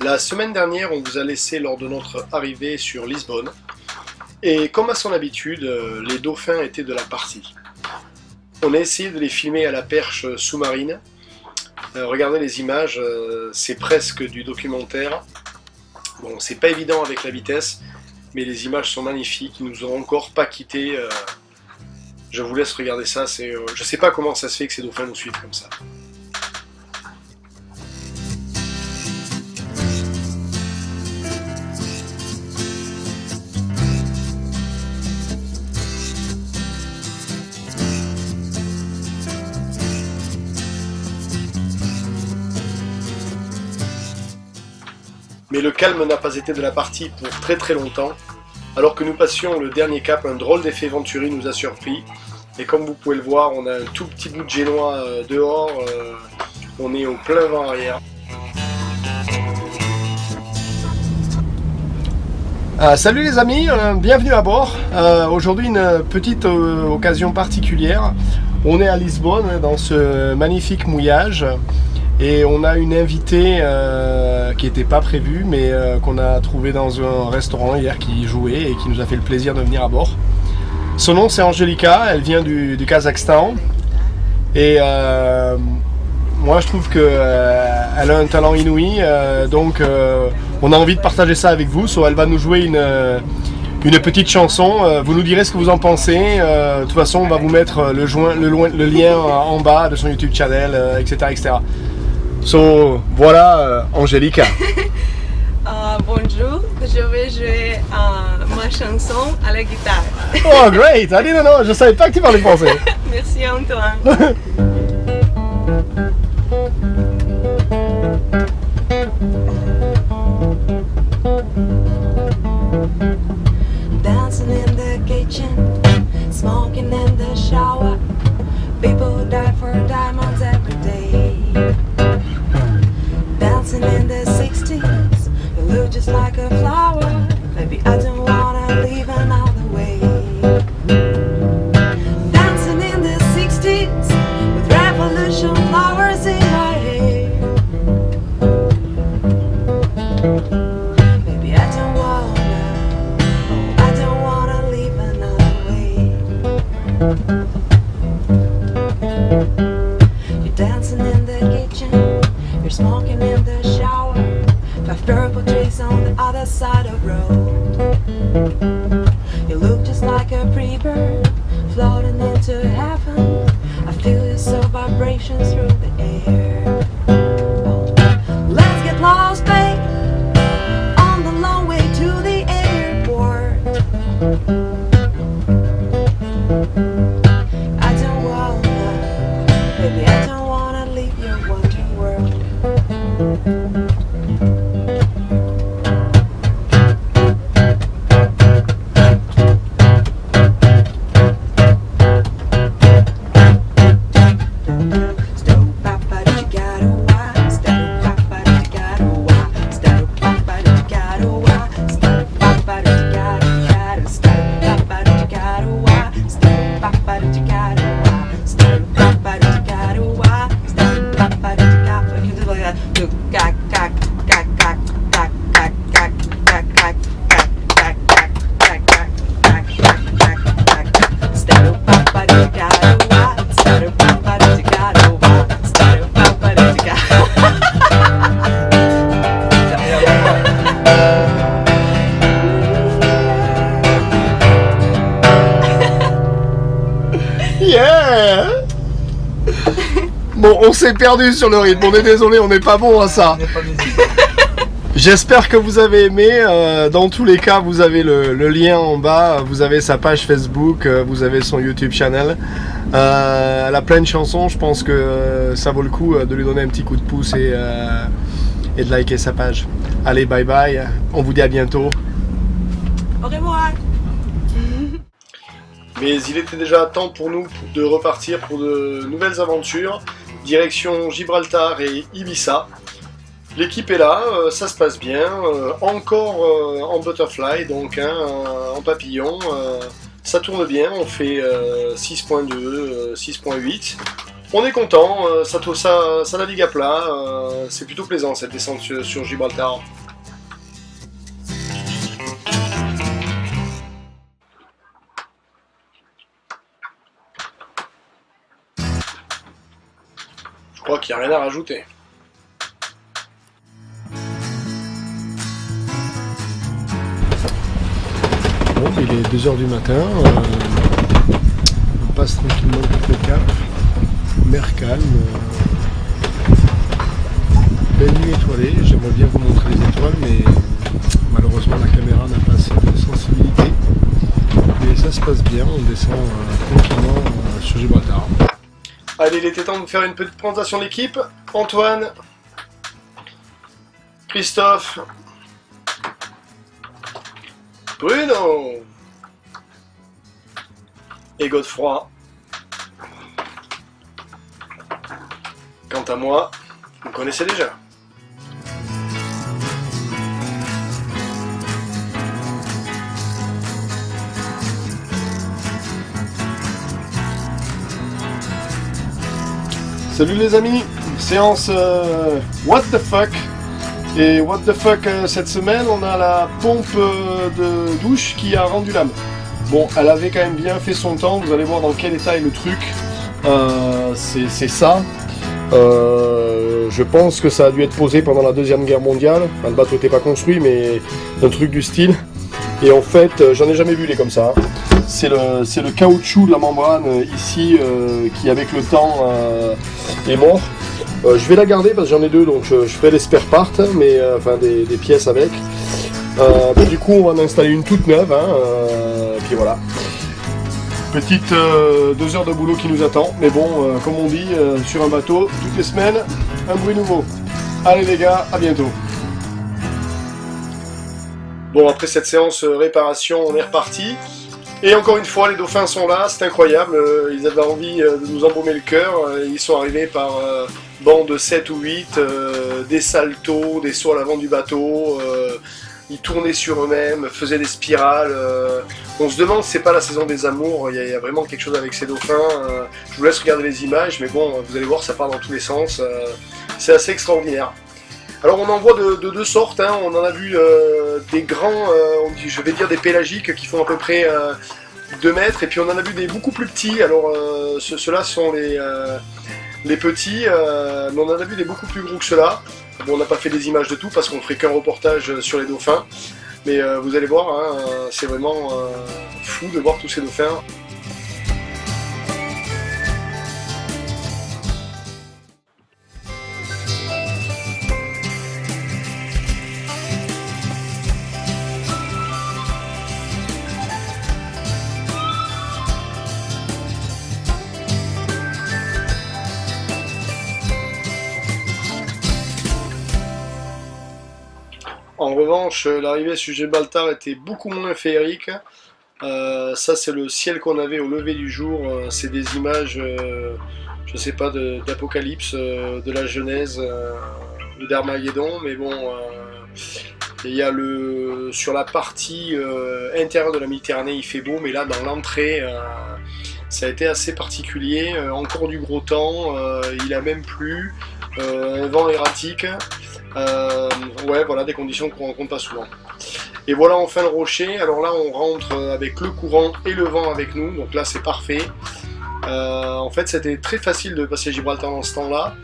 La semaine dernière, on vous a laissé lors de notre arrivée sur Lisbonne. Et comme à son habitude, les dauphins étaient de la partie. On a essayé de les filmer à la perche sous-marine. Regardez les images, c'est presque du documentaire. Bon, c'est pas évident avec la vitesse, mais les images sont magnifiques, ils nous ont encore pas quittés. Je vous laisse regarder ça, je sais pas comment ça se fait que ces dauphins nous suivent comme ça. Mais le calme n'a pas été de la partie pour très très longtemps. Alors que nous passions le dernier cap, un drôle d'effet Venturi nous a surpris. Et comme vous pouvez le voir, on a un tout petit bout de génois dehors. On est au plein vent arrière. Salut les amis, bienvenue à bord. Aujourd'hui une petite occasion particulière. On est à Lisbonne dans ce magnifique mouillage. Et on a une invitée qui n'était pas prévue, mais qu'on a trouvée dans un restaurant hier qui jouait et qui nous a fait le plaisir de venir à bord. Son nom c'est Angelica, elle vient du Kazakhstan. Et moi je trouve qu'elle a un talent inouï, donc on a envie de partager ça avec vous. Elle va nous jouer une petite chanson, vous nous direz ce que vous en pensez. De toute façon on va vous mettre le lien en bas de son YouTube channel, etc. etc. Voilà Angelica. Bonjour, je vais jouer ma chanson à la guitare. Oh great, I didn't know, je savais pas que tu parlais français. Merci Antoine. Dancing in the kitchen, smoking in the shower. People die for diamonds every day. Dancing in the 60s, you look just like a flower. Maybe I don't wanna live another way. Dancing in the 60s, with revolution flowers in my hair. Maybe I don't wanna live another way. You're dancing in the kitchen, you're smoking in the shower. 5 purple trees on the other side of the road. You look just like a pretty bird floating into heaven. I feel your soul vibrations through the air. Oh, let's get lost, babe, on the long way to the airport. I don't wanna leave your wondering world. Yeah. Bon, on s'est perdu sur le rythme, on est désolé, on n'est pas bon à ça. J'espère que vous avez aimé, dans tous les cas vous avez le lien en bas, vous avez sa page Facebook, vous avez son YouTube channel. Elle a plein de chansons, je pense que ça vaut le coup de lui donner un petit coup de pouce et de liker sa page. Allez, bye bye, on vous dit à bientôt. Au revoir. Mais il était déjà temps pour nous de repartir pour de nouvelles aventures, direction Gibraltar et Ibiza. L'équipe est là, ça se passe bien, encore en butterfly, donc en papillon, ça tourne bien, on fait 6.2, 6.8, On est content, ça navigue à plat, c'est plutôt plaisant cette descente sur Gibraltar. Je crois qu'il n'y a rien à rajouter. Bon, il est 2 h du matin, on passe tranquillement le cap, mer calme, belle nuit étoilée, j'aimerais bien vous montrer les étoiles mais malheureusement la caméra n'a pas assez de sensibilité, mais ça se passe bien, on descend tranquillement sur Gibraltar. Allez, il était temps de faire une petite présentation de l'équipe. Antoine, Christophe, Bruno et Godefroy. Quant à moi, vous me connaissez déjà. Salut les amis, séance What the fuck. Et what the fuck cette semaine, on a la pompe de douche qui a rendu l'âme. Bon, elle avait quand même bien fait son temps, vous allez voir dans quel état est le truc. C'est ça. Je pense que ça a dû être posé pendant la Deuxième Guerre mondiale. Enfin, le bateau n'était pas construit, mais un truc du style. Et en fait, j'en ai jamais vu les comme ça. C'est le caoutchouc de la membrane ici qui, avec le temps, est mort. Je vais la garder parce que j'en ai deux, donc je ferai les spare parts, mais enfin des pièces avec. Du coup, on va en installer une toute neuve, puis voilà. Petite 2 heures de boulot qui nous attend, mais bon, comme on dit, sur un bateau, toutes les semaines, un bruit nouveau. Allez les gars, à bientôt. Bon, après cette séance réparation, on est reparti. Et encore une fois, les dauphins sont là, c'est incroyable, ils avaient envie de nous embaumer le cœur, ils sont arrivés par bancs de 7 ou 8, des saltos, des sauts à l'avant du bateau, ils tournaient sur eux-mêmes, faisaient des spirales, on se demande si c'est pas la saison des amours, il y a vraiment quelque chose avec ces dauphins, je vous laisse regarder les images, mais bon, vous allez voir, ça part dans tous les sens, c'est assez extraordinaire. Alors on en voit de deux sortes, on en a vu des grands, je vais dire des pélagiques qui font à peu près 2 mètres, et puis on en a vu des beaucoup plus petits, alors ceux-là sont les petits, mais on en a vu des beaucoup plus gros que ceux-là. Bon, on n'a pas fait des images de tout parce qu'on ne ferait qu'un reportage sur les dauphins, mais vous allez voir, c'est vraiment fou de voir tous ces dauphins. En revanche, l'arrivée sur Gibraltar était beaucoup moins féerique. Ça, c'est le ciel qu'on avait au lever du jour. C'est des images, je sais pas, d'apocalypse, de la Genèse, d'Armageddon. Mais bon, il y a sur la partie intérieure de la Méditerranée, il fait beau, mais là, dans l'entrée, ça a été assez particulier. Encore du gros temps, il a même plu, un vent erratique. Ouais, voilà, des conditions qu'on rencontre pas souvent. Et voilà enfin le rocher. Alors là, on rentre avec le courant et le vent avec nous, donc là c'est parfait. En fait, c'était très facile de passer Gibraltar dans ce temps-là.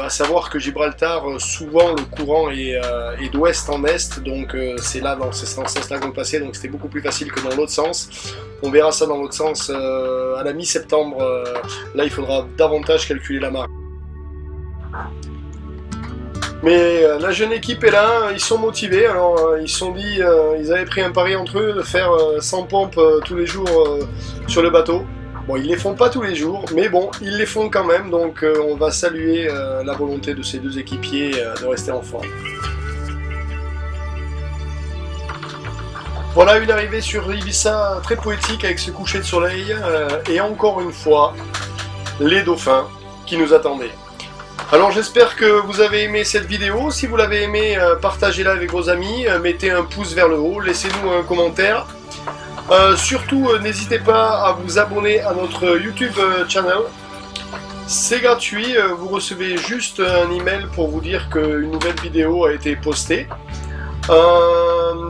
À savoir que Gibraltar, souvent le courant est d'ouest en est, donc c'est là dans ce sens-là qu'on passait, donc c'était beaucoup plus facile que dans l'autre sens. On verra ça dans l'autre sens à la mi-septembre. Là, il faudra davantage calculer la marque. Mais la jeune équipe est là, ils sont motivés, alors ils se sont dit, ils avaient pris un pari entre eux de faire 100 pompes tous les jours sur le bateau. Bon, ils les font pas tous les jours, mais bon, ils les font quand même, donc on va saluer la volonté de ces deux équipiers de rester en forme. Voilà une arrivée sur Ibiza très poétique avec ce coucher de soleil, et encore une fois, les dauphins qui nous attendaient. Alors j'espère que vous avez aimé cette vidéo. Si vous l'avez aimé, partagez-la avec vos amis, mettez un pouce vers le haut, laissez-nous un commentaire. Surtout, n'hésitez pas à vous abonner à notre YouTube channel. C'est gratuit, vous recevez juste un email pour vous dire qu'une nouvelle vidéo a été postée.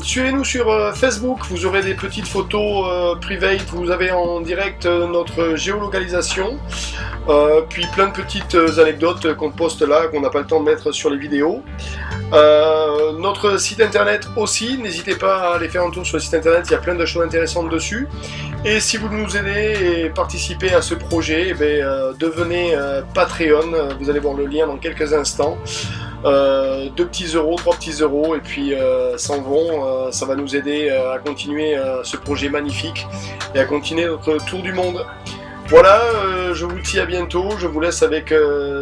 Suivez-nous sur Facebook, vous aurez des petites photos privées, vous avez en direct notre géolocalisation, puis plein de petites anecdotes qu'on poste là, qu'on n'a pas le temps de mettre sur les vidéos. Notre site internet aussi, n'hésitez pas à aller faire un tour sur le site internet, il y a plein de choses intéressantes dessus. Et si vous nous aidez et participez à ce projet, devenez Patreon, vous allez voir le lien dans quelques instants. 2 petits euros, 3 petits euros, et puis s'en vont, ça va nous aider à continuer ce projet magnifique et à continuer notre tour du monde. Voilà, je vous dis à bientôt, je vous laisse avec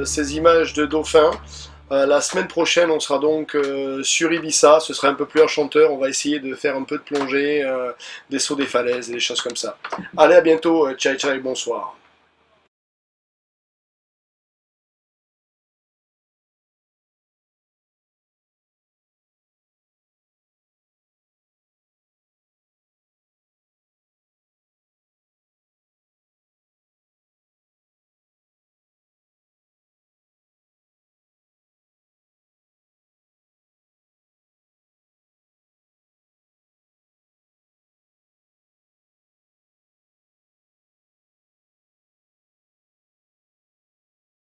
ces images de dauphins. La semaine prochaine, on sera donc sur Ibiza, ce sera un peu plus enchanteur, on va essayer de faire un peu de plongée, des sauts des falaises et des choses comme ça. Allez, à bientôt, ciao ciao et bonsoir.